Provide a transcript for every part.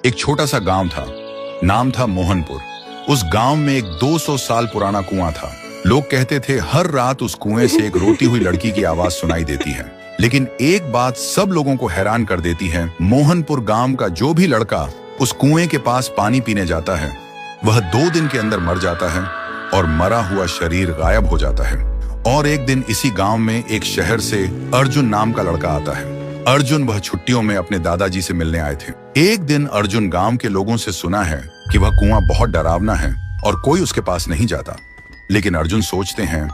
एक छोटा सा गांव था, नाम था मोहनपुर। उस गांव में एक 200 साल पुराना कुआं था। लोग कहते थे हर रात उस कुएं से एक रोती हुई लड़की की आवाज सुनाई देती है। लेकिन एक बात सब लोगों को हैरान कर देती है, मोहनपुर गांव का जो भी लड़का उस कुएं के पास पानी पीने जाता है, वह 2 दिन के अंदर मर जाता है और मरा हुआ शरीर गायब हो जाता है। और एक दिन इसी गांव में एक शहर से अर्जुन नाम का लड़का आता है। अर्जुन वह छुट्टियों में अपने दादाजी से मिलने आए थे। एक दिन अर्जुन गांव के लोगों से सुना है कि वह कुआं बहुत डरावना है और कोई उसके पास नहीं जाता। लेकिन अर्जुन सोचते हैं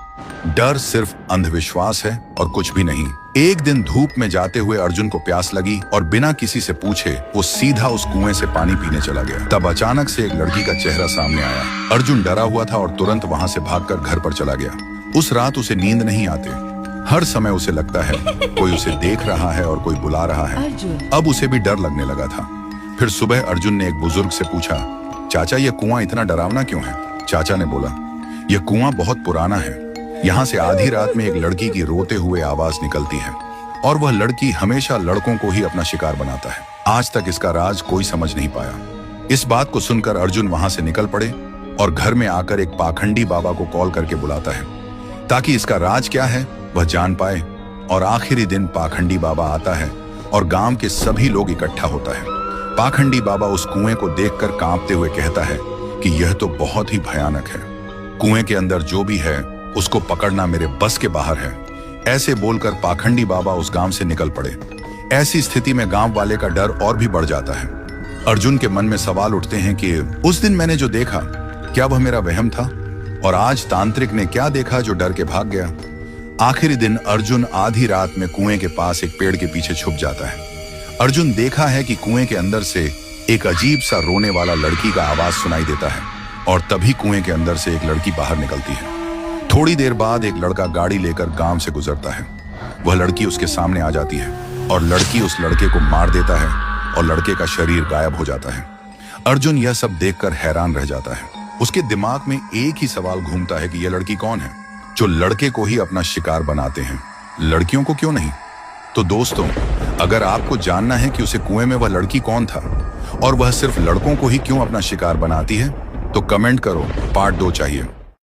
डर सिर्फ अंधविश्वास है और कुछ भी नहीं। एक दिन धूप में जाते हुए अर्जुन को प्यास लगी और बिना किसी से पूछे वो सीधा उस कुएं से पानी पीने चला गया। तब अचानक से एक लड़की का चेहरा सामने आया। अर्जुन डरा हुआ था और तुरंत वहां से भागकर घर पर चला गया। उस रात उसे नींद नहीं आती। हर समय उसे लगता है कोई उसे देख रहा है और कोई बुला रहा है। अब उसे भी डर लगने लगा था। फिर सुबह अर्जुन ने एक बुजुर्ग से पूछा, चाचा ये कुआं इतना डरावना क्यों है? चाचा ने बोला, यह कुआं बहुत पुराना है। यहाँ से आधी रात में एक लड़की की रोते हुए आवाज निकलती है और वह लड़की हमेशा लड़कों को ही अपना शिकार बनाता है। आज तक इसका राज कोई समझ नहीं पाया। इस बात को सुनकर अर्जुन वहां से निकल पड़े और घर में आकर एक पाखंडी बाबा को कॉल करके बुलाता है ताकि इसका राज क्या है वह जान पाए। और आखिरी दिन पाखंडी बाबा आता है और गांव के सभी लोग इकट्ठा होता है। पाखंडी बाबा उस कुएं को देखकर कांपते हुए कहता है कि यह तो बहुत ही भयानक है। कुएं के अंदर जो भी है उसको पकड़ना मेरे बस के बाहर है। ऐसे बोलकर पाखंडी बाबा उस गांव से निकल पड़े। ऐसी स्थिति में गांव वाले का डर और भी बढ़ जाता है। अर्जुन के मन में सवाल उठते हैं कि उस दिन मैंने जो देखा क्या वह मेरा वहम था, और आज तांत्रिक ने क्या देखा जो डर के भाग गया। आखिरी दिन अर्जुन आधी रात में कुएं के पास एक पेड़ के पीछे छुप जाता है। अर्जुन देखा है कि कुएं के अंदर से एक अजीब सा रोने वाला लड़की का आवाज सुनाई देता है और तभी कुएं के अंदर से एक लड़की बाहर निकलती है। थोड़ी देर बाद एक लड़का गाड़ी लेकर गांव से गुजरता है। वह लड़की उसके सामने आ जाती है और लड़की उस लड़के को मार देता है और लड़के का शरीर गायब हो जाता है। अर्जुन यह सब देखकर हैरान रह जाता है। उसके दिमाग में एक ही सवाल घूमता है कि यह लड़की कौन है जो लड़के को ही अपना शिकार बनाते हैं, लड़कियों को क्यों नहीं? तो दोस्तों, अगर आपको जानना है कि उसे कुएं में वह लड़की कौन था और वह सिर्फ लड़कों को ही क्यों अपना शिकार बनाती है, तो कमेंट करो, पार्ट 2 चाहिए।